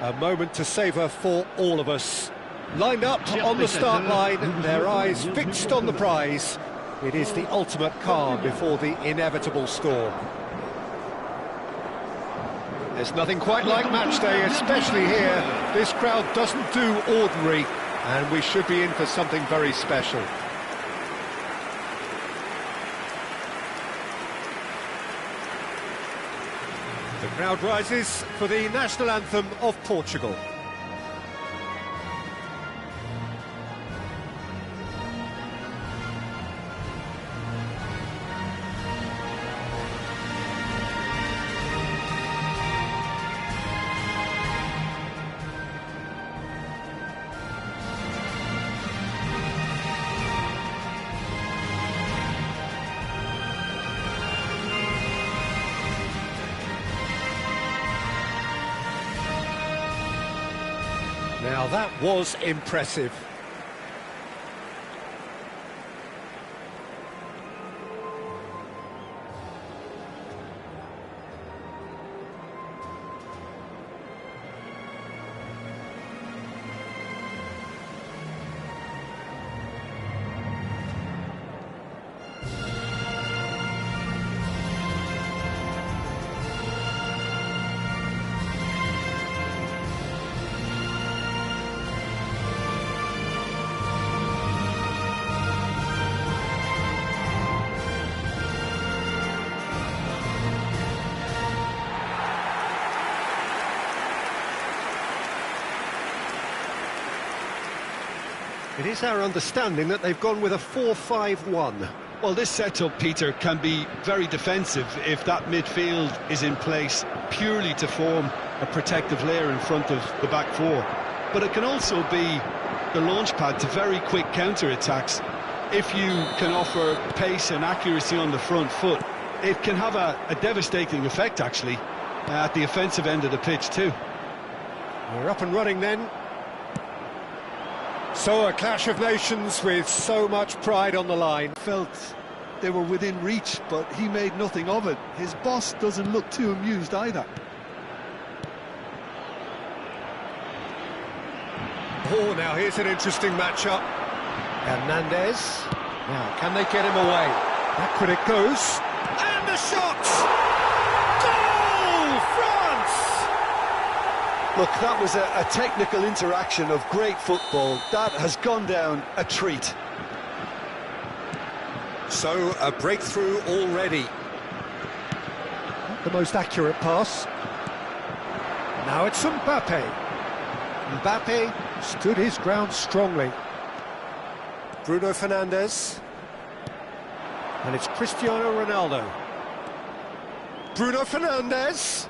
A moment to savour for all of us. Lined up on the start line, their eyes fixed on the prize. It is the ultimate calm before the inevitable storm. There's nothing quite like match day, especially here. This crowd doesn't do ordinary, and we should be in for something very special. The crowd rises for the national anthem of Portugal. Now that was impressive. It is our understanding that they've gone with a 4-5-1. Well, this setup, Peter, can be very defensive if that midfield is in place purely to form a protective layer in front of the back four. But it can also be the launch pad to very quick counter-attacks. If you can offer pace and accuracy on the front foot, it can have a devastating effect, actually, at the offensive end of the pitch, too. We're up and running then. So a clash of nations with so much pride on the line. Felt they were within reach, but he made nothing of it. His boss doesn't look too amused either. Oh, now here's an interesting matchup. Hernandez. Now, can they get him away? Back when it goes. And the shot! Goal! France! Look, that was a technical interaction of great football. That has gone down a treat. So, a breakthrough already. Not the most accurate pass. Now it's Mbappe. Mbappe stood his ground strongly. Bruno Fernandes. And it's Cristiano Ronaldo. Bruno Fernandes.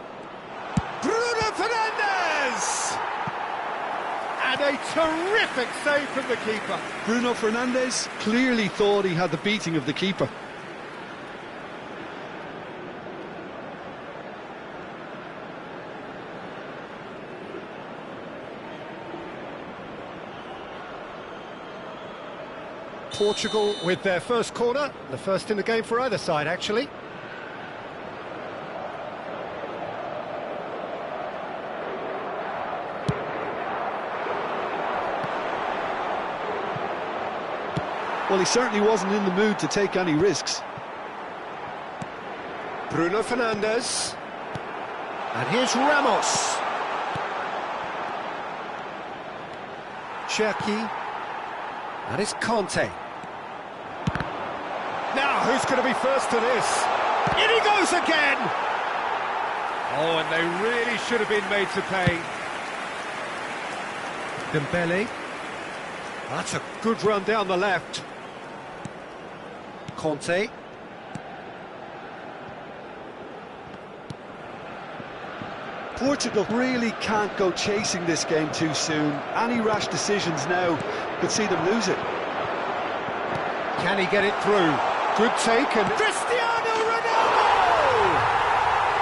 Bruno Fernandes! And a terrific save from the keeper. Bruno Fernandes clearly thought he had the beating of the keeper. Portugal with their first corner, the first in the game for either side, actually. Well, he certainly wasn't in the mood to take any risks. Bruno Fernandes. And here's Ramos. Cherki. And it's Conte. Now, who's going to be first to this? In he goes again! Oh, and they really should have been made to pay. Dembele. That's a good run down the left. Conte. Portugal really can't go chasing this game too soon. Any rash decisions now could see them lose it. Can he get it through? Good take and Cristiano Ronaldo!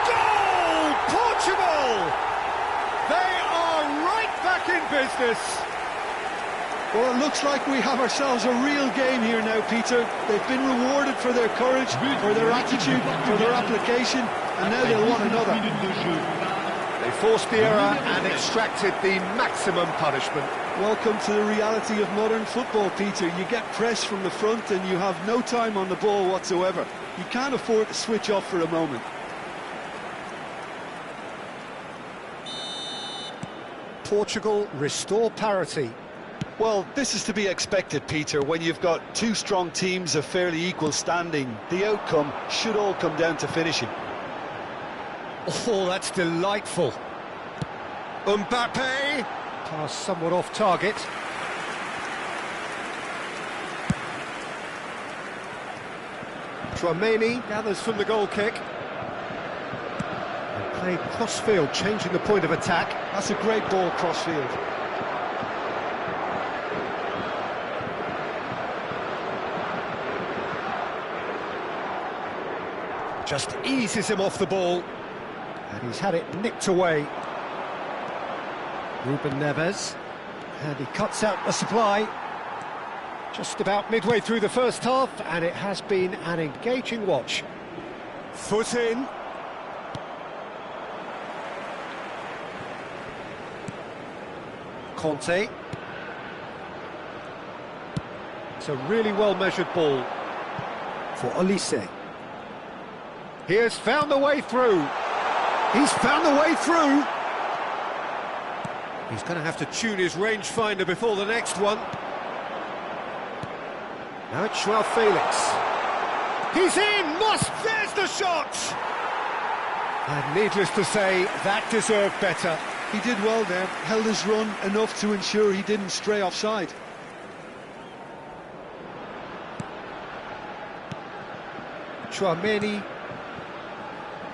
Goal! Portugal! They are right back in business. Well, it looks like we have ourselves a real game here now, Peter. They've been rewarded for their courage, for their attitude, for their application, and now they'll want another. They They forced the error and extracted the maximum punishment. Welcome to the reality of modern football, Peter. You get pressed from the front and you have no time on the ball whatsoever. You can't afford to switch off for a moment. Portugal restore parity. Well, this is to be expected, Peter. When you've got two strong teams of fairly equal standing, the outcome should all come down to finishing. Oh, that's delightful. Mbappe. Pass somewhat off target. Tchouaméni gathers from the goal kick. And played cross-field, changing the point of attack. That's a great ball cross-field. Just eases him off the ball. And he's had it nicked away. Ruben Neves. And he cuts out the supply. Just about midway through the first half, and it has been an engaging watch. Foot in. Conte. It's a really well-measured ball for Olise. He has found the way through. He's found the way through. He's going to have to tune his rangefinder before the next one. Now it's Joao Felix. He's in! There's the shot! And needless to say, that deserved better. He did well there, held his run enough to ensure he didn't stray offside. Tchouaméni.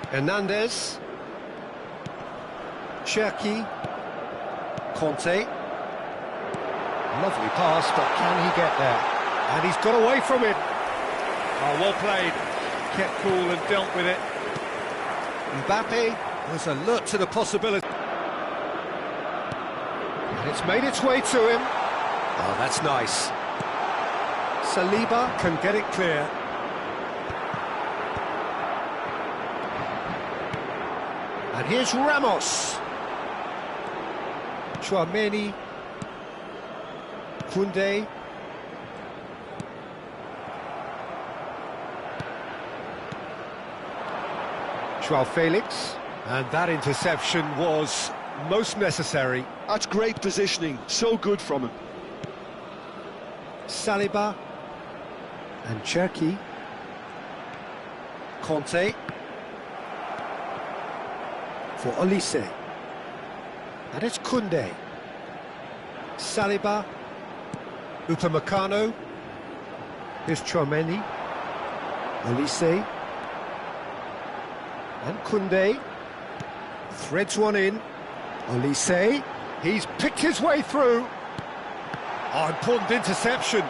Hernandez. Cherki. Conte. Lovely pass, but can he get there? And he's got away from it. Oh, well played. Kept cool and dealt with it. Mbappe was alert to the possibility. And it's made its way to him. Oh, that's nice. Saliba can get it clear. And here's Ramos. Tchouaméni. Koundé. Joao Felix, and that interception was most necessary. That's great positioning, so good from him. Saliba and Cherki. Conte for Olise, and it's Koundé. Saliba, Upamecano. Here's Tchouaméni, Olise. And Koundé threads one in. Olise, he's picked his way through. Oh, important interception.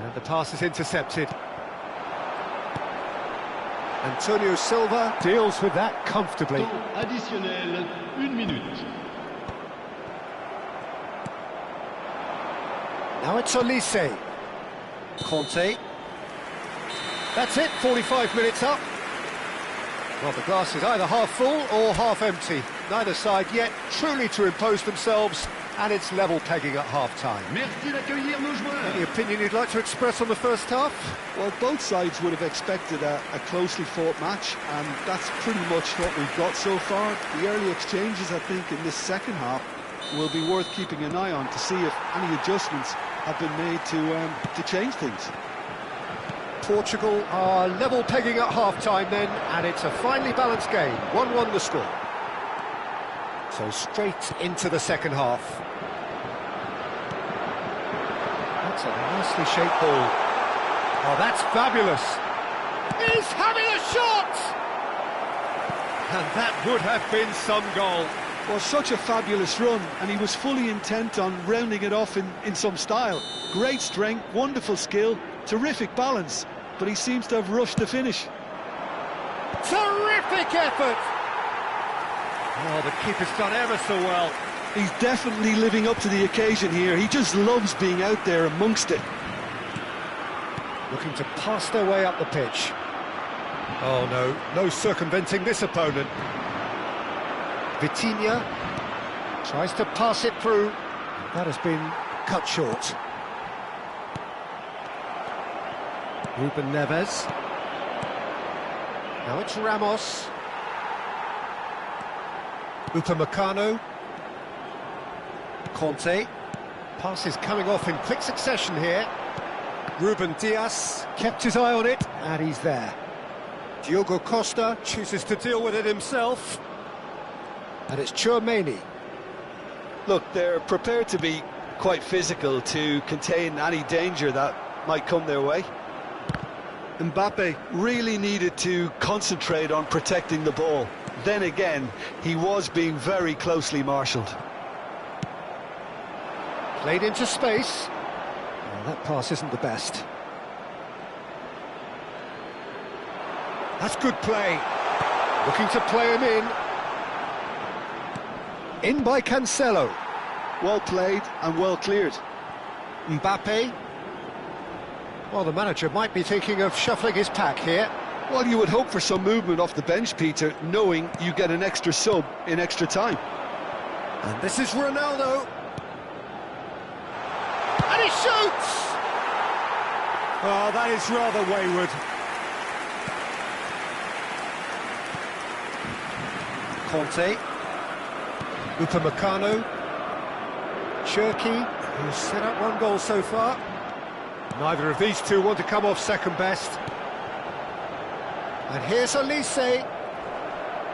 And the pass is intercepted. Antonio Silva deals with that comfortably. Additionnel, 1 minute. Now it's Olise. Conte. That's it, 45 minutes up. Well, the glass is either half full or half empty. Neither side yet truly to impose themselves, and it's level pegging at half-time. Merci d'accueillir nos joueurs. Any opinion you'd like to express on the first half? Well, both sides would have expected a closely fought match, and that's pretty much what we've got so far. The early exchanges, I think, in this second half will be worth keeping an eye on to see if any adjustments have been made to change things. Portugal are level pegging at half-time then, and it's a finely balanced game. 1-1 the score. So straight into the second half. That's a nicely shaped ball. Oh, that's fabulous. He's having a shot! And that would have been some goal. Well, such a fabulous run, and he was fully intent on rounding it off in some style. Great strength, wonderful skill, terrific balance, but he seems to have rushed the finish. Terrific effort! Oh, the keeper's done ever so well. He's definitely living up to the occasion here. He just loves being out there amongst it. Looking to pass their way up the pitch. Oh no, no circumventing this opponent. Vitinha tries to pass it through. That has been cut short. Ruben Neves. Now it's Ramos. Upamecano. Conte. Pass is coming off in quick succession here. Ruben Dias kept his eye on it, and he's there. Diogo Costa chooses to deal with it himself. And it's Tchouaméni. Look, they're prepared to be quite physical to contain any danger that might come their way. Mbappe really needed to concentrate on protecting the ball. Then again, he was being very closely marshalled. Played into space. Well, that pass isn't the best. That's good play. Looking to play him in. In by Cancelo. Well played and well cleared. Mbappe. Well, the manager might be thinking of shuffling his pack here. Well, you would hope for some movement off the bench, Peter, knowing you get an extra sub in extra time. And this is Ronaldo. And he shoots! Oh, that is rather wayward. Conte. Upamecano. Cherki, who's set up one goal so far. Neither of these two want to come off second best. And here's Elise.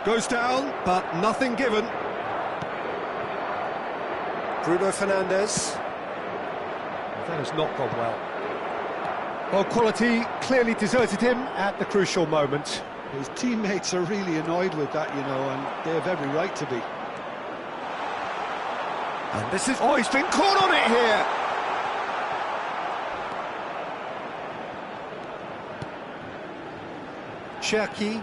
Goes down, but nothing given. Bruno Fernandes. That has not gone well. Well, quality clearly deserted him at the crucial moment. His teammates are really annoyed with that, you know, and they have every right to be. And this is... Oh, he's been caught on it here! Cherki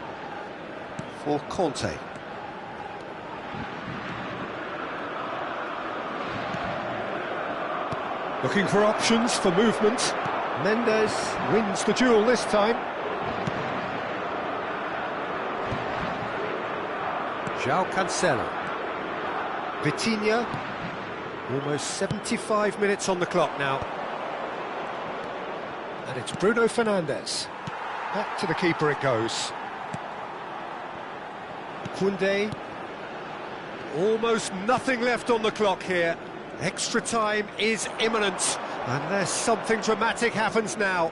for Conte. Looking for options for movement. Mendes wins the duel this time. João Cancelo. Vitinha. Almost 75 minutes on the clock now. And it's Bruno Fernandes. Back to the keeper it goes. Koundé. Almost nothing left on the clock here. Extra time is imminent, unless something dramatic happens now.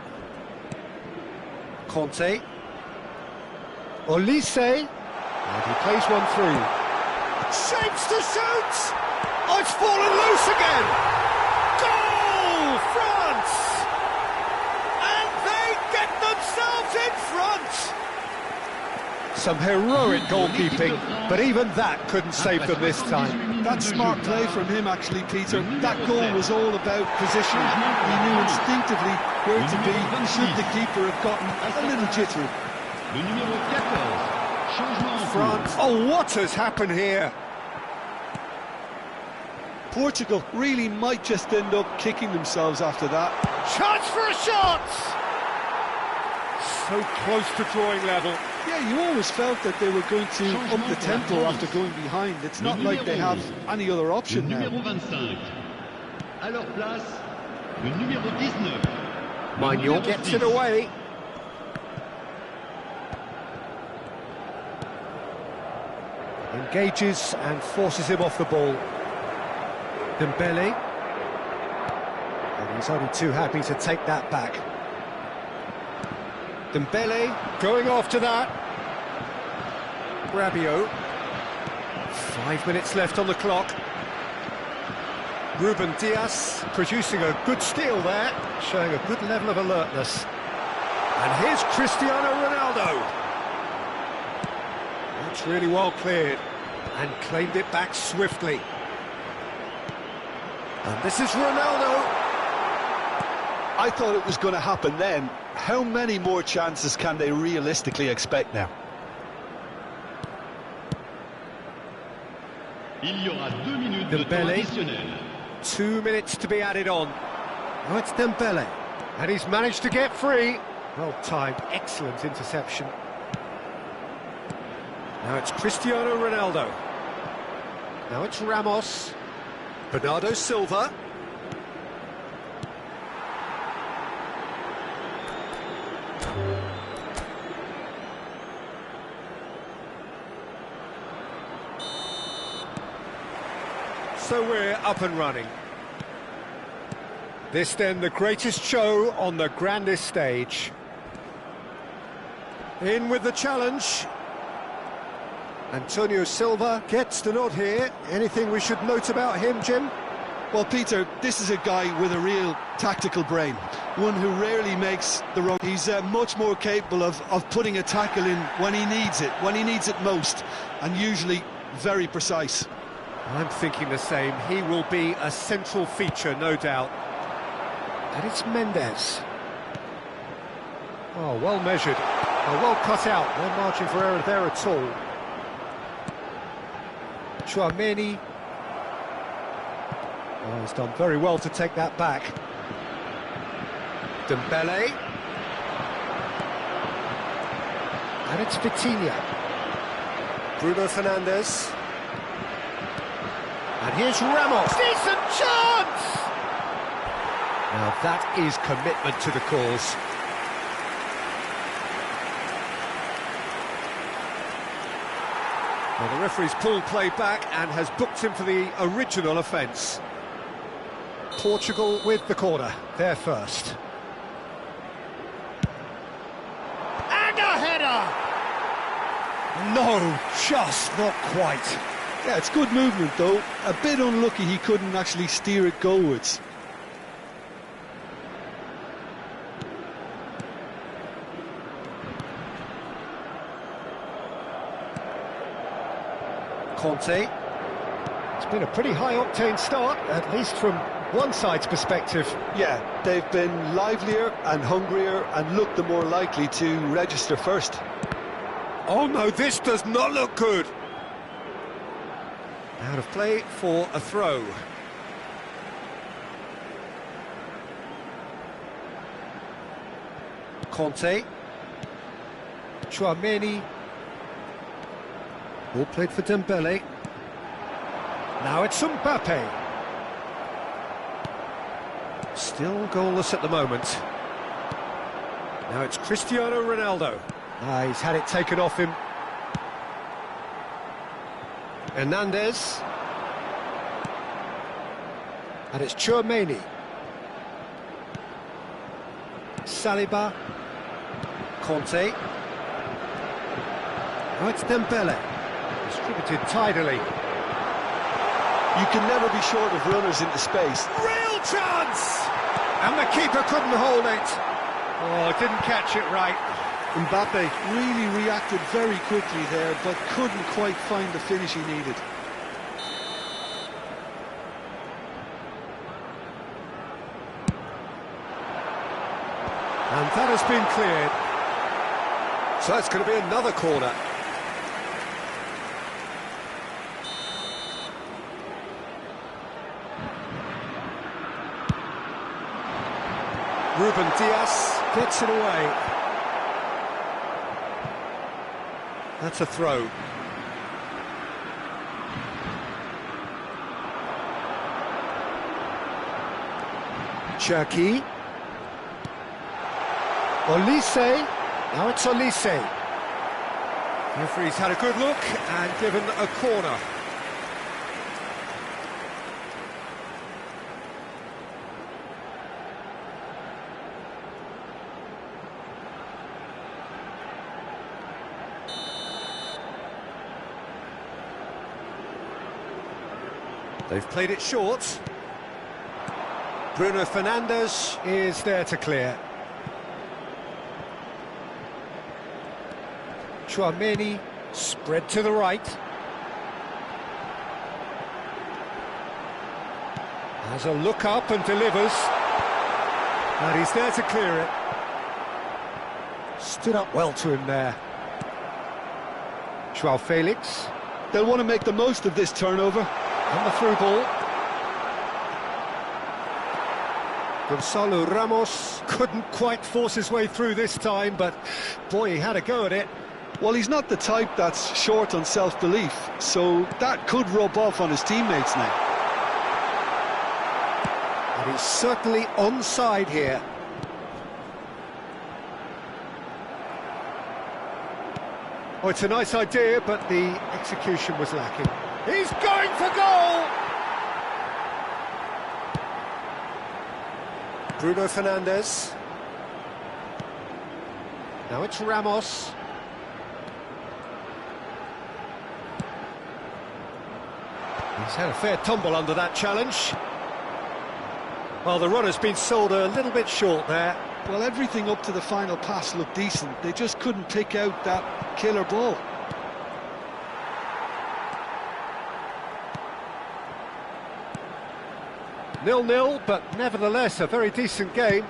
Conte. Olise. And he plays one through. Shapes to shoot! Oh, it's fallen loose again! Goal! France! And they get themselves in front! Some heroic goalkeeping, but even that couldn't save them this time. That's smart play from him, actually, Peter. That goal was all about position. He knew instinctively where to be, should the keeper have gotten a little jittery. France. Oh, what has happened here? Portugal really might just end up kicking themselves after that. Chance for a shot! So close to drawing level. Yeah, you always felt that they were going to up the tempo after going behind. It's not like they have any other option now. Maignan gets it away. Engages and forces him off the ball. Dembele. And he's only too happy to take that back. Dembele going after that. Rabiot. 5 minutes left on the clock. Ruben Dias producing a good steal there, showing a good level of alertness. And here's Cristiano Ronaldo. That's really well cleared and claimed it back swiftly. And this is Ronaldo. I thought it was going to happen then. How many more chances can they realistically expect now? Dembele. 2 minutes to be added on. Oh, it's Dembele. And he's managed to get free. Well timed, excellent interception. Now it's Cristiano Ronaldo. Now it's Ramos. Bernardo Silva. So we're up and running. This then the greatest show on the grandest stage. In with the challenge. Antonio Silva gets the nod here. Anything we should note about him, Jim? Well, Peter, this is a guy with a real tactical brain, one who rarely makes the wrong. He's much more capable of putting a tackle in when he needs it most, and usually very precise. I'm thinking the same. He will be a central feature, no doubt. And it's Mendes. Oh, well measured. Oh, well cut out. No margin for error there at all. Chouameni. Oh, he's done very well to take that back. Dembele. And it's Vitinha. Bruno Fernandes. And here's Ramos. Decent chance! Now that is commitment to the cause. Well, the referee's pulled play back and has booked him for the original offence. Portugal with the corner, they're first. And a header! No, just not quite. Yeah, it's good movement though. A bit unlucky he couldn't actually steer it goalwards. Conte. It's been a pretty high-octane start, at least from one side's perspective. Yeah, they've been livelier and hungrier and looked the more likely to register first. Oh no, this does not look good. Out of play for a throw. Conte. Chouameni. Ball played for Dembele. Now it's Mbappe. Still goalless at the moment. Now it's Cristiano Ronaldo. He's had it taken off him. Hernandez. And it's Chouameni. Saliba. Conte. Now it's Dembele. Distributed tidily. You can never be short of runners into space. Real chance! And the keeper couldn't hold it. Oh, didn't catch it right. Mbappe really reacted very quickly there, but couldn't quite find the finish he needed. And that has been cleared. So it's going to be another corner. Ruben Dias gets it away. That's a throw. Cherki. Olise. Now it's Olise. Referee's had a good look and given a corner. They've played it short. Bruno Fernandes is there to clear. Chouameni, spread to the right. Has a look up and delivers. And he's there to clear it. Stood up well to him there. Joao Felix. They'll want to make the most of this turnover. On the through ball. Gonzalo Ramos couldn't quite force his way through this time, but boy, he had a go at it. Well, he's not the type that's short on self-belief, so that could rub off on his teammates now. And he's certainly onside here. Oh, it's a nice idea, but the execution was lacking. He's going for goal! Bruno Fernandes. Now it's Ramos. He's had a fair tumble under that challenge. Well, the runner's been sold a little bit short there. Well, everything up to the final pass looked decent. They just couldn't pick out that killer ball. Nil-nil, but nevertheless a very decent game.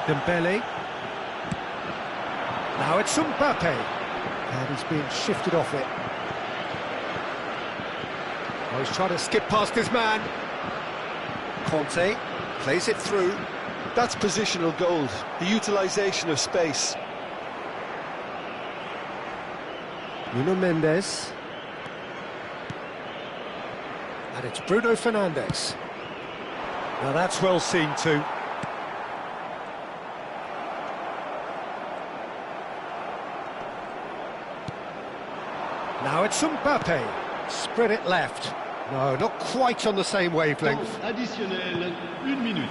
Dembele. Now it's Mbappe. And he's being shifted off it. Oh, he's trying to skip past his man. Conte plays it through. That's positional gold, the utilisation of space. Nuno Mendes. And it's Bruno Fernandes. Now that's well seen too. Now it's Mbappe. Spread it left. No, not quite on the same wavelength. Temps additionnel, 1 minute.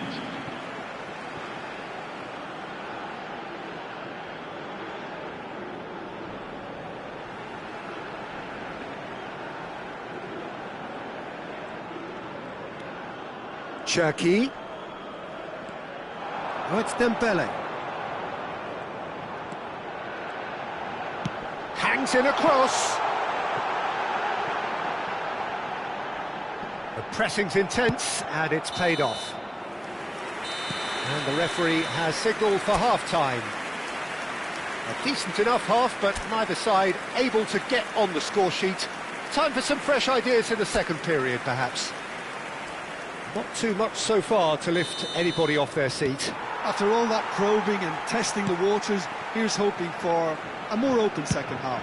Cherki. Oh, it's Dembele. Hangs in across. The pressing's intense, and it's paid off. And the referee has signalled for half-time. A decent enough half, but neither side able to get on the score sheet. Time for some fresh ideas in the second period, perhaps. Not too much so far to lift anybody off their seat. After all that probing and testing the waters, here's hoping for a more open second half.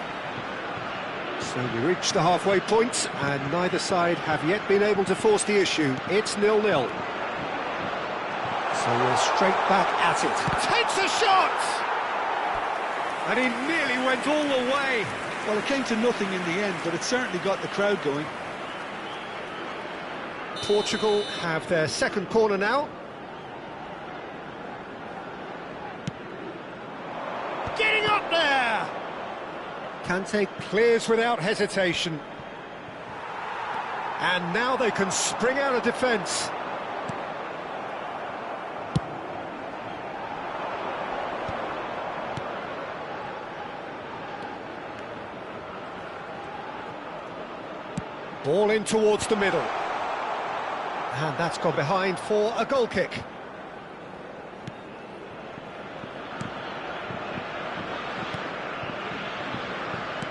So we reach the halfway point, and neither side have yet been able to force the issue. It's 0-0. So we're straight back at it. Takes a shot! And he nearly went all the way. Well, it came to nothing in the end, but it certainly got the crowd going. Portugal have their second corner now. Getting up there! Kante clears without hesitation. And now they can spring out of defence. Ball in towards the middle. And that's gone behind for a goal kick.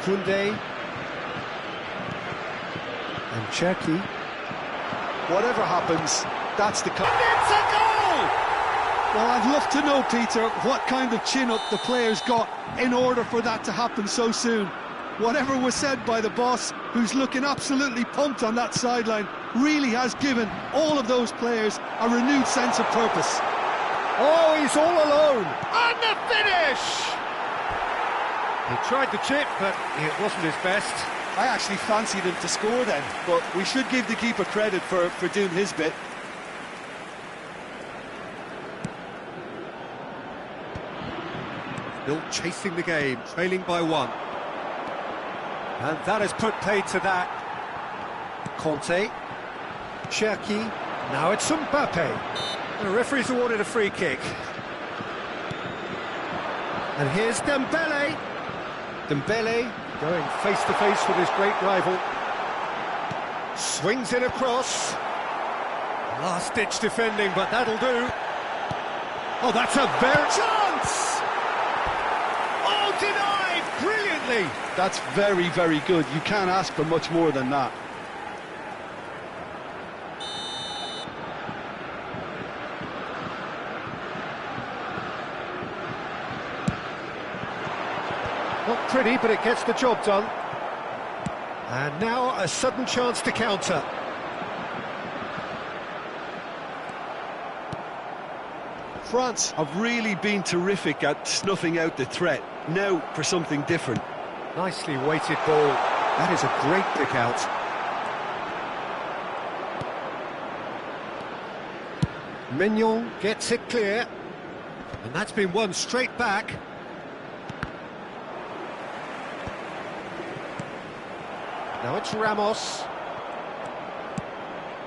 Koundé. And Cherki. Whatever happens, that's the... And it's a goal! Well, I'd love to know, Peter, what kind of chin-up the players got in order for that to happen so soon. Whatever was said by the boss, who's looking absolutely pumped on that sideline, really has given all of those players a renewed sense of purpose. Oh, he's all alone! And the finish! He tried the chip, but it wasn't his best. I actually fancied him to score then, but we should give the keeper credit for doing his bit. Still chasing the game, trailing by 1. And that has put paid to that. Conte. Cherki. Now it's Mbappe. The referee's awarded a free kick. And here's Dembele. Dembele going face-to-face with his great rival. Swings it across. Last-ditch defending, but that'll do. Oh, that's a very... chance! Oh, denied brilliantly! That's very, very good. You can't ask for much more than that. Not pretty, but it gets the job done. And now a sudden chance to counter. France have really been terrific at snuffing out the threat. Now for something different. Nicely weighted ball. That is a great pick out. Mignon gets it clear. And that's been won straight back. Now it's Ramos.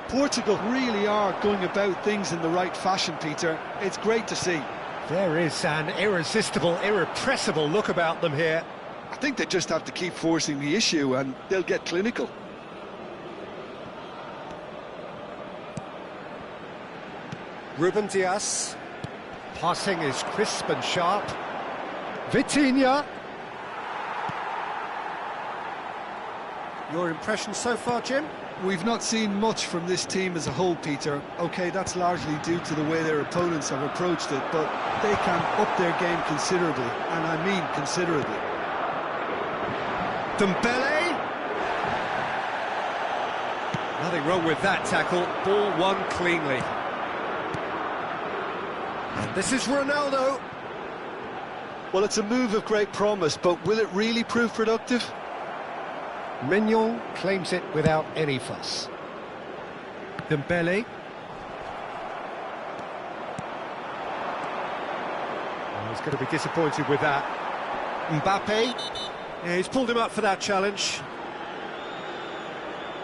Portugal really are going about things in the right fashion, Peter. It's great to see. There is an irresistible, irrepressible look about them here. I think they just have to keep forcing the issue and they'll get clinical. Ruben Dias. Passing is crisp and sharp. Vitinha. Your impression so far, Jim? We've not seen much from this team as a whole, Peter. OK, that's largely due to the way their opponents have approached it, but they can up their game considerably, and I mean considerably. Dembele. Nothing wrong with that tackle. Ball won cleanly. And this is Ronaldo. Well, it's a move of great promise, but will it really prove productive? Mignon claims it without any fuss. Dembele. Oh, he's going to be disappointed with that. Mbappe. Yeah, he's pulled him up for that challenge.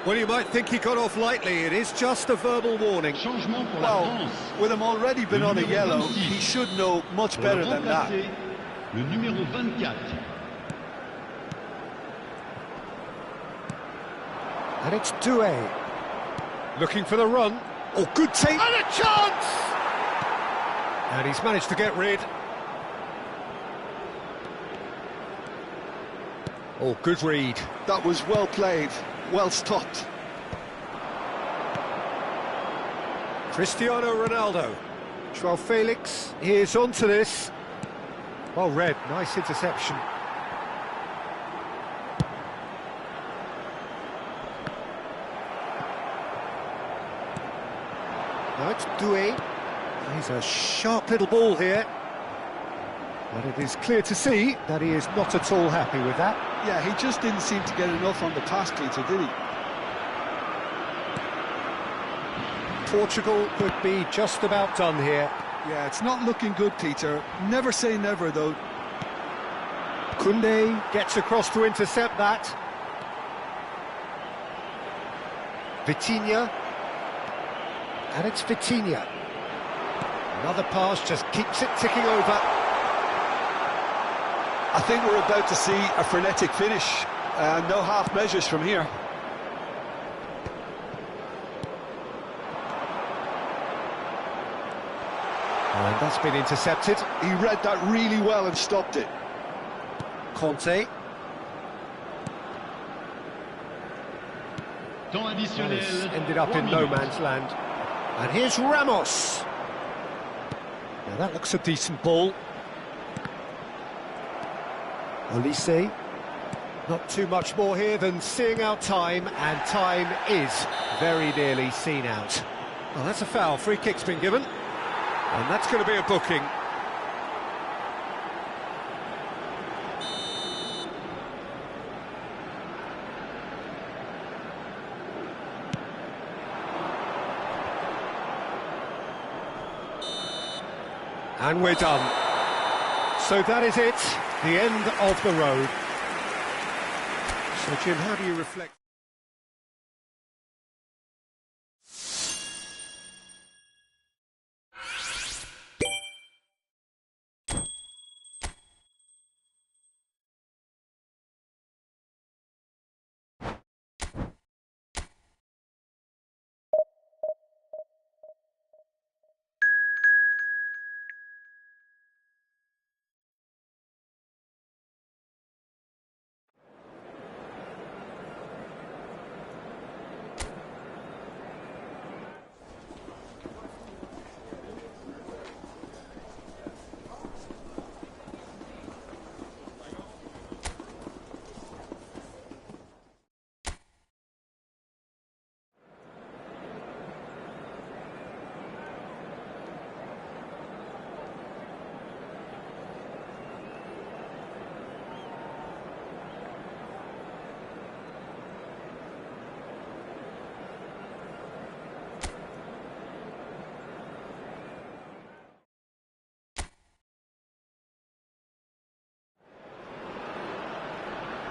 Well, you might think he got off lightly. It is just a verbal warning. Changement pour la Well, France. with him already been on a yellow, he should know much Pour better le than that. remplacer, le numéro 24. And it's Doué. Looking for the run. Oh, good take. And a chance! And he's managed to get rid. Oh, good read. That was well played, well stopped. Cristiano Ronaldo. Joao Felix, he is onto this. Well read, nice interception. Now it's Doué. He's a sharp little ball here. But it is clear to see that he is not at all happy with that. Yeah, he just didn't seem to get enough on the pass, Peter, did he? Portugal could be just about done here. Yeah, it's not looking good, Peter. Never say never, though. Koundé gets across to intercept that. Vitinha. And it's Vitinha. Another pass just keeps it ticking over. I think we're about to see a frenetic finish. No half measures from here. And that's been intercepted. He read that really well and stopped it. Conte. Temps additionnel. Ended up 3 in no minutes. man's land. And here's Ramos. Now that looks a decent ball. Olise. Not too much more here than seeing out time, and time is very nearly seen out. Well, that's a foul. Free kick's been given. And that's going to be a booking. And we're done. So that is it, the end of the road. So, Jim, how do you reflect?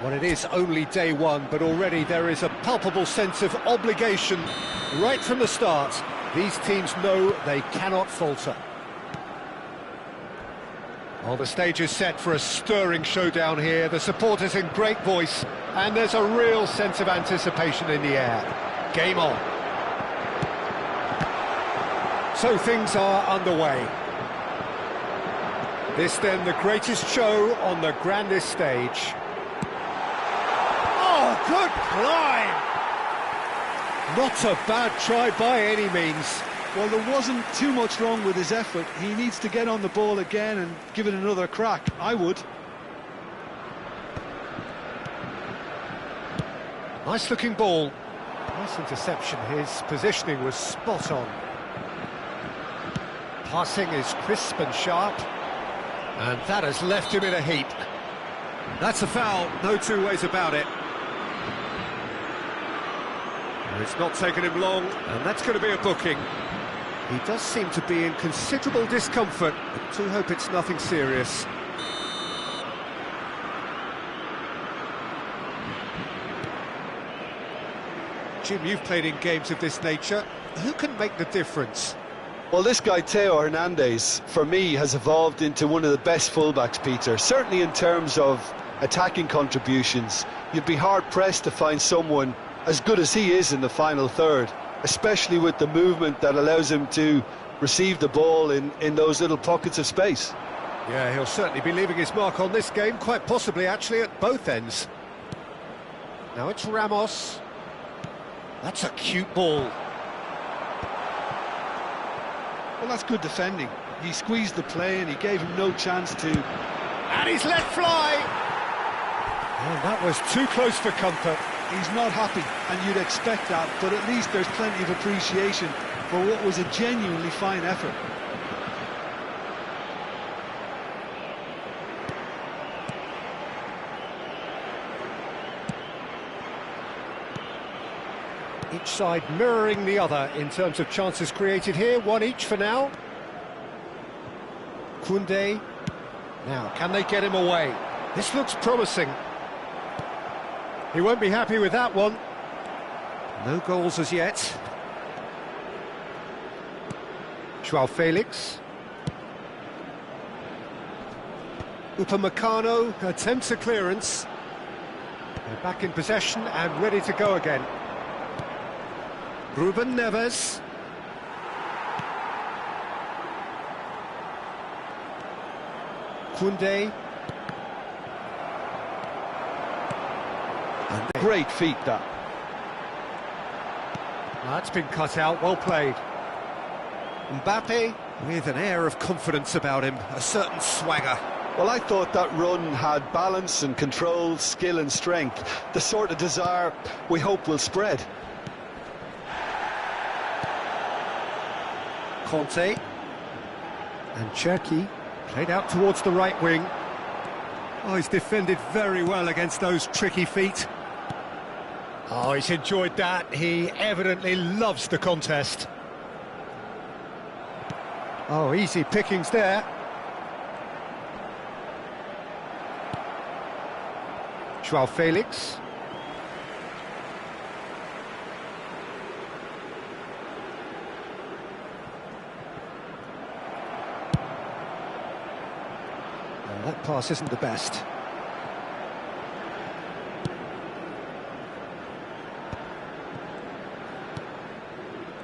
Well, it is only day one, but already there is a palpable sense of obligation right from the start. These teams know they cannot falter. Well, the stage is set for a stirring showdown here. The supporters in great voice, and there's a real sense of anticipation in the air. Game on. So things are underway. This then the greatest show on the grandest stage. Oh, good climb! Not a bad try by any means. Well, there wasn't too much wrong with his effort. He needs to get on the ball again and give it another crack. I would. Nice looking ball. Nice interception. His positioning was spot on. Passing is crisp and sharp. And that has left him in a heap. That's a foul, no two ways about it. It's not taken him long, and that's going to be a booking. He does seem to be in considerable discomfort, but do hope it's nothing serious. Jim, you've played in games of this nature. Who can make the difference? Well, this guy, Theo Hernandez, for me, has evolved into one of the best fullbacks, Peter. Certainly in terms of attacking contributions, you'd be hard-pressed to find someone as good as he is in the final third, especially with the movement that allows him to receive the ball in those little pockets of space. Yeah, he'll certainly be leaving his mark on this game, quite possibly actually at both ends. Now it's Ramos. That's a cute ball. Well, that's good defending. He squeezed the play and he gave him no chance to... And he's let fly! Oh, that was too close for comfort. He's not happy, and you'd expect that, but at least there's plenty of appreciation for what was a genuinely fine effort. Each side mirroring the other in terms of chances created here, one each for now. Koundé. Now, can they get him away? This looks promising. He won't be happy with that one. No goals as yet. João Felix. Upamecano attempts a clearance. They're back in possession and ready to go again. Ruben Neves. Koundé. Great feat, that. That's been cut out, well played. Mbappe with an air of confidence about him, a certain swagger. Well, I thought that run had balance and control, skill and strength, the sort of desire we hope will spread. Conte. And Cherki played out towards the right wing. Oh, he's defended very well against those tricky feet. Oh, he's enjoyed that. He evidently loves the contest. Oh, easy pickings there. João Felix. Well, that pass isn't the best.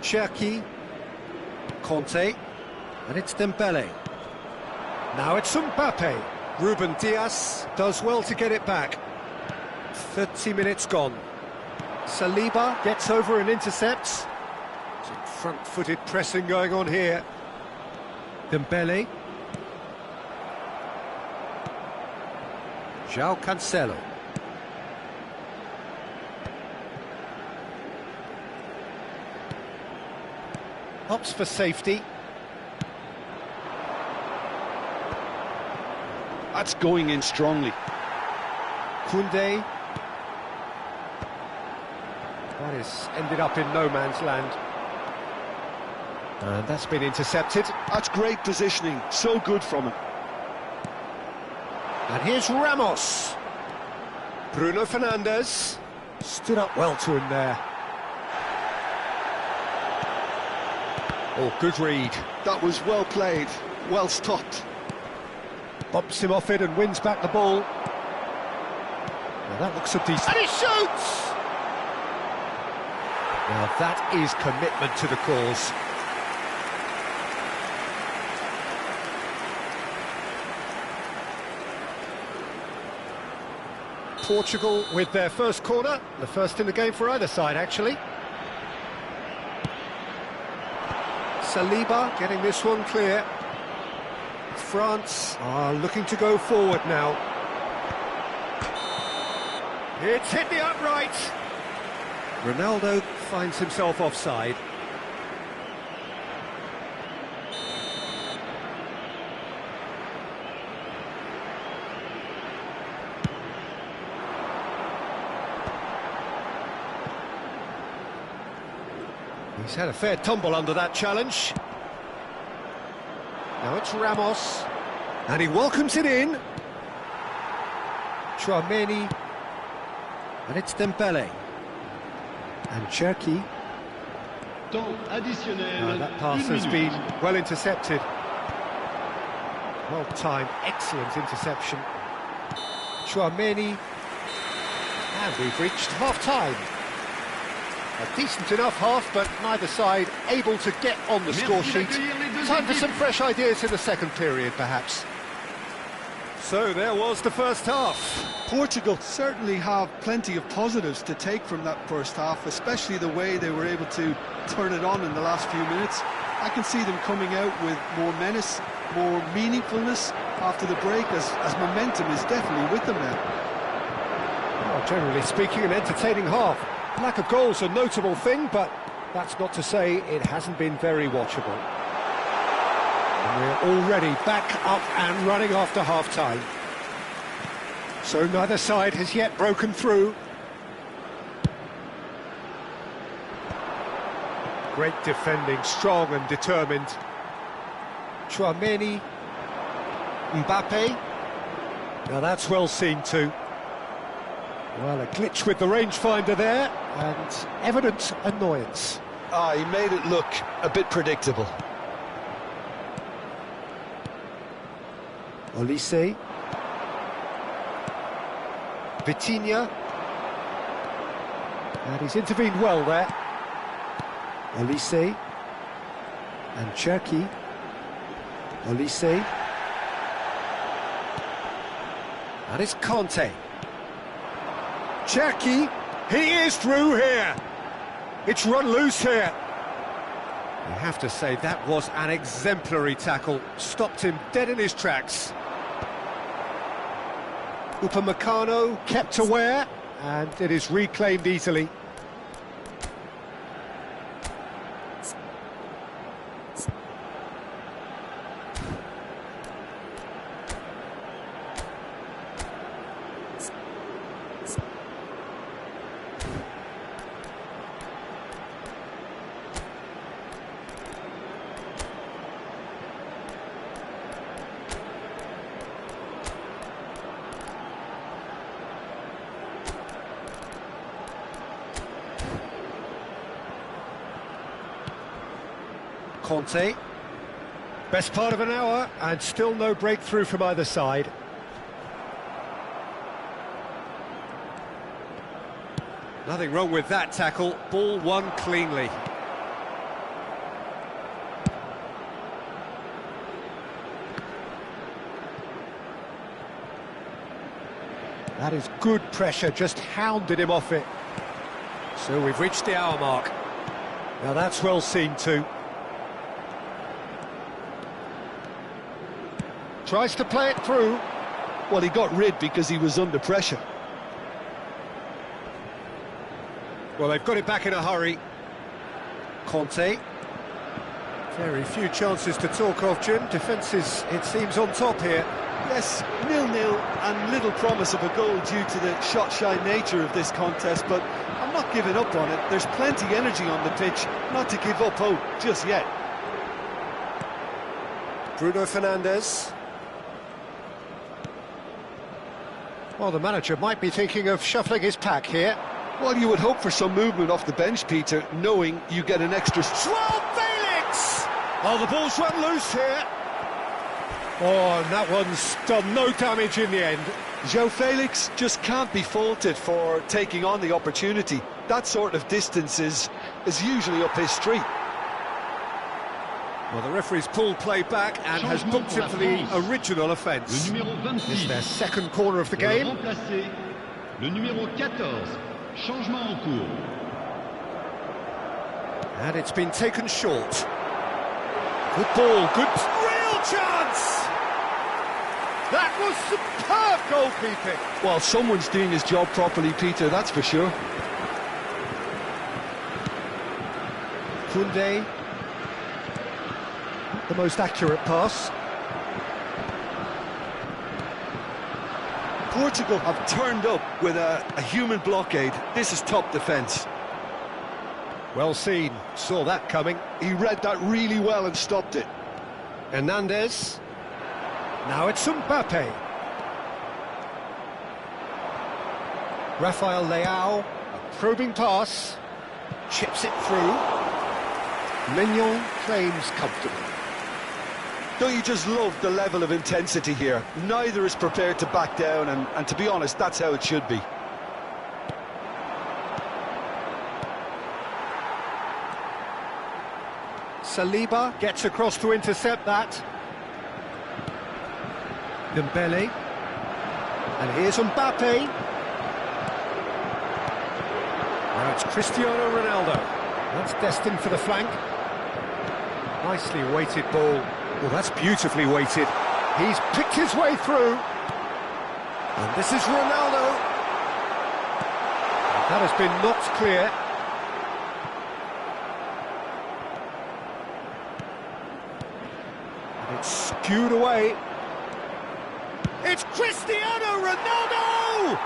Cherki, Conte, and it's Dembele. Now it's Mbappe. Ruben Dias does well to get it back. 30 minutes gone. Saliba gets over and intercepts. Some front-footed pressing going on here. Dembele. João Cancelo. Opts for safety. That's going in strongly. Koundé. That is ended up in no man's land. And that's been intercepted. That's great positioning, so good from him. And here's Ramos. Bruno Fernandes stood up well to him there. Oh, good read. That was well played, well stopped. Bumps him off it and wins back the ball. Now that looks a decent... And he shoots! Now that is commitment to the cause. Portugal with their first corner, the first in the game for either side, actually. Saliba getting this one clear. France are looking to go forward now. It's hit the upright. Ronaldo finds himself offside. He's had a fair tumble under that challenge. Now it's Ramos, and he welcomes it in. Chouameni, and it's Dembele. And Cherki. Temps additionnel. That pass has been well intercepted. Well timed, excellent interception. Chouameni, and we've reached half-time. A decent enough half, but neither side able to get on the score sheet. Time for some fresh ideas in the second period, perhaps. So there was the first half. Portugal certainly have plenty of positives to take from that first half, especially the way they were able to turn it on in the last few minutes. I can see them coming out with more menace, more meaningfulness after the break, as momentum is definitely with them now. Well, generally speaking, an entertaining half. Lack of goals a notable thing, but that's not to say it hasn't been very watchable. And we're already back up and running after half-time. So neither side has yet broken through. Great defending, strong and determined. Chouameni, Mbappe. Now that's well seen too. Well, a glitch with the rangefinder there, and evident annoyance. He made it look a bit predictable. Olise. Vitinha. And he's intervened well there. Olise. And Cherki. Olise. And it's Conte. Cherki, he is through here. It's run loose here. You have to say that was an exemplary tackle. Stopped him dead in his tracks. Upamecano kept aware, and it is reclaimed easily. Conte. Best part of an hour, and still no breakthrough from either side. Nothing wrong with that tackle. Ball won cleanly. That is good pressure, just hounded him off it. So we've reached the hour mark. Now that's well seen too. Tries to play it through. Well, he got rid because he was under pressure. Well, they've got it back in a hurry. Conte. Very few chances to talk of, Jim. Defence is, it seems, on top here. Yes, 0-0 and little promise of a goal due to the shot-shy nature of this contest, but I'm not giving up on it. There's plenty energy on the pitch, not to give up hope just yet. Bruno Fernandes. Well, the manager might be thinking of shuffling his pack here. Well, you would hope for some movement off the bench, Peter, knowing you get an extra... Joao Felix! Oh, the ball's run loose here. Oh, and that one's done no damage in the end. Joao Felix just can't be faulted for taking on the opportunity. That sort of distance is usually up his street. Well, the referee's pulled play back and has booked him for the original offence. It's their second corner of the game. Le numéro 14, changement en cours. And it's been taken short. Good ball, good... Real chance! That was superb goalkeeping. Well, someone's doing his job properly, Peter, that's for sure. Koundé. The most accurate pass. Portugal have turned up with a human blockade. This is top defence. Well seen, saw that coming. He read that really well and stopped it. Hernandez. Now it's Mbappe. Rafael Leao, a probing pass. Chips it through. Mignon claims comfortably. Don't you just love the level of intensity here? Neither is prepared to back down, and to be honest, that's how it should be. Saliba gets across to intercept that. Dembele. And here's Mbappe. Now it's Cristiano Ronaldo. That's destined for the flank. Nicely weighted ball. Well, that's beautifully weighted. He's picked his way through. And this is Ronaldo. That has been knocked clear. And it's skewed away. It's Cristiano Ronaldo!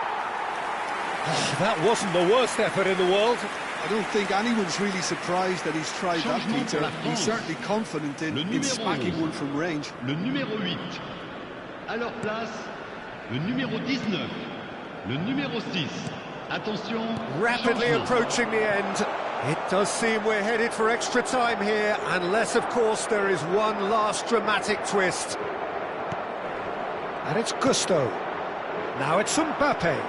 Oh, that wasn't the worst effort in the world. I don't think anyone's really surprised that he's tried that, Peter. He's certainly confident in smacking one from range. Le numéro 8. À leur place, le numéro 19. Le numéro 6. Attention. Rapidly approaching the end. It does seem we're headed for extra time here, unless, of course, there is one last dramatic twist. And it's Gusto. Now it's Mbappe.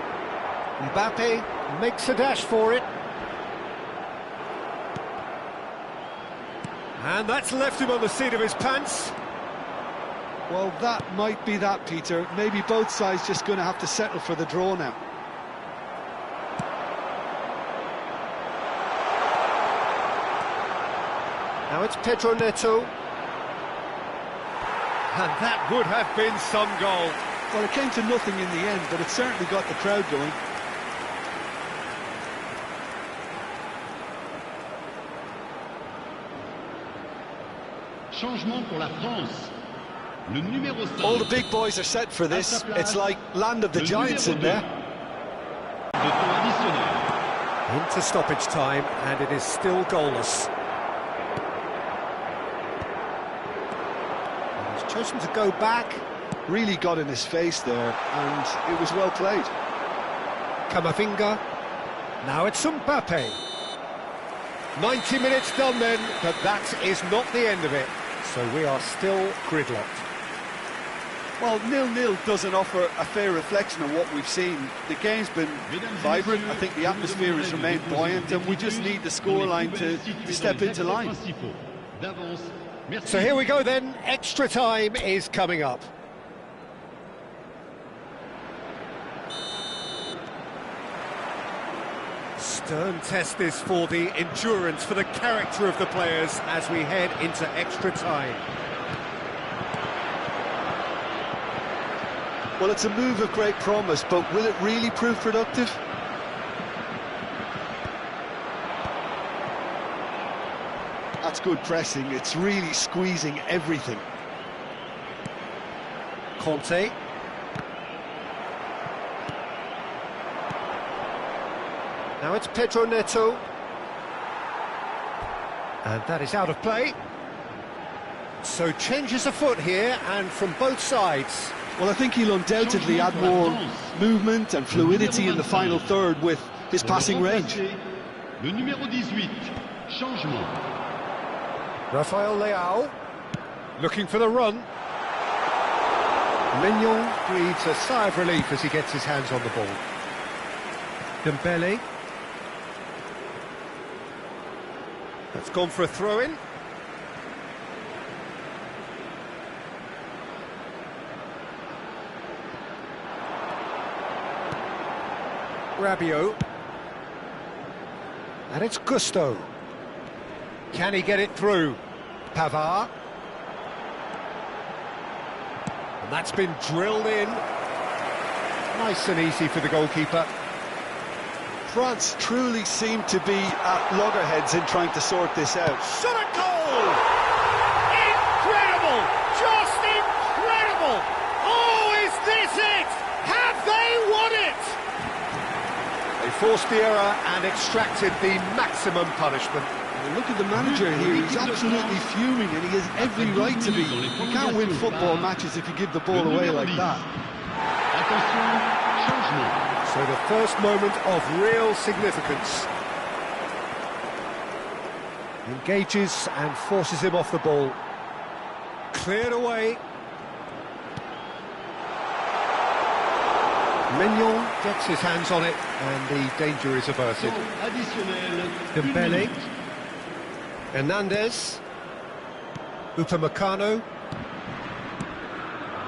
Mbappe makes a dash for it. And that's left him on the seat of his pants. Well, that might be that, Peter. Maybe both sides just going to have to settle for the draw now. Now it's Pedro Neto. And that would have been some goal. Well, it came to nothing in the end, but it certainly got the crowd going. Changement pour la France. Le numéro 5. All the big boys are set for this. It's like land of the giants in there. De temps additionnel. Into stoppage time, and it is still goalless. And he's chosen to go back. Really got in his face there, and it was well played. Camavinga. Now it's Mbappe. 90 minutes done then, but that is not the end of it. So we are still gridlocked. Well, 0-0 doesn't offer a fair reflection of what we've seen. The game's been vibrant. I think the atmosphere has remained buoyant, and we just need the scoreline to step into line. So here we go then. Extra time is coming up. Stern test this for the endurance, for the character of the players as we head into extra time. Well, it's a move of great promise, but will it really prove productive? That's good pressing. It's really squeezing everything. Conte. Now it's Pedro Neto. And that is out of play. So changes afoot here, and from both sides. Well, I think he'll undoubtedly add more movement and fluidity in the final third with his passing range. Le numéro 18, changement. Rafael Leao, looking for the run. Mignon breathes a sigh of relief as he gets his hands on the ball. Dembele. That's gone for a throw-in. Rabiot. And it's Gusto. Can he get it through? Pavard. And that's been drilled in. Nice and easy for the goalkeeper. France truly seem to be at loggerheads in trying to sort this out. Shot at goal! Incredible! Just incredible! Oh, is this it? Have they won it? They forced the error and extracted the maximum punishment. Look at the manager here, he's absolutely fuming and he has every right to be. You can't win football matches if you give the ball away like that. Attention, changement. So the first moment of real significance. Engages and forces him off the ball. Cleared away. Mignon gets his hands on it and the danger is averted. Additionnel. Dembele. Hernandez. Upamecano.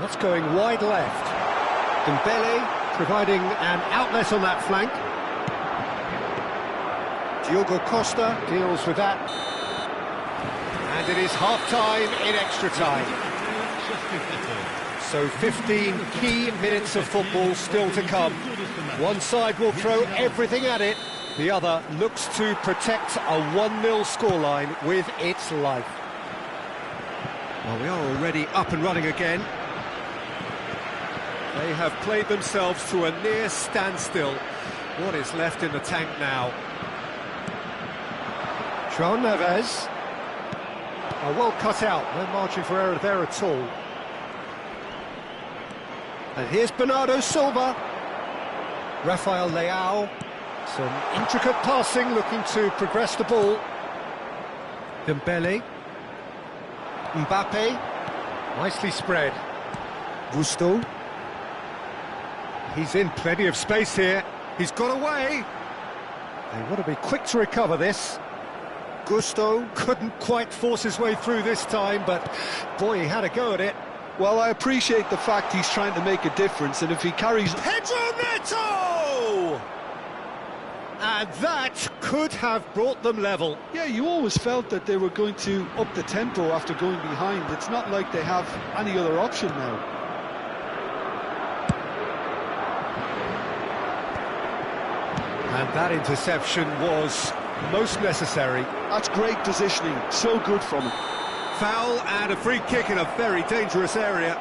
That's going wide left. Dembele providing an outlet on that flank. Diogo Costa deals with that. And it is half-time in extra time. So 15 key minutes of football still to come. One side will throw everything at it. The other looks to protect a 1-0 scoreline with its life. Well, we are already up and running again. They have played themselves to a near standstill. What is left in the tank now? João Neves. Well cut out, no margin for error there at all. And here's Bernardo Silva. Rafael Leao. Some intricate passing, looking to progress the ball. Dembele. Mbappe. Nicely spread. Gusto. He's in plenty of space here. He's got away. They want to be quick to recover this. Gusto couldn't quite force his way through this time, but boy, he had a go at it. Well, I appreciate the fact he's trying to make a difference, and if he carries... Pedro Neto! And that could have brought them level. Yeah, you always felt that they were going to up the tempo after going behind. It's not like they have any other option now. And that interception was most necessary. That's great positioning, so good from him. Foul and a free kick in a very dangerous area.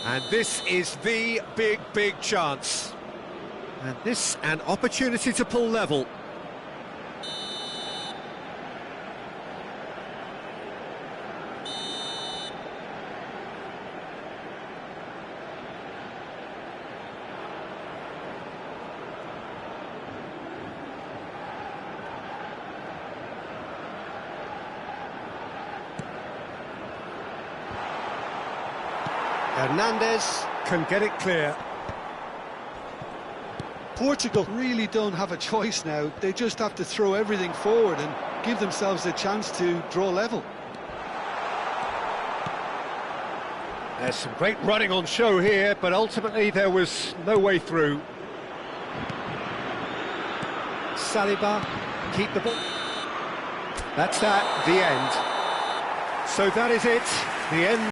And this is the big chance. And this an opportunity to pull level. Hernandez can get it clear. Portugal really don't have a choice now. They just have to throw everything forward and give themselves a chance to draw level. There's some great running on show here, but ultimately there was no way through. Saliba, keep the ball. That's that, the end. So that is it, the end.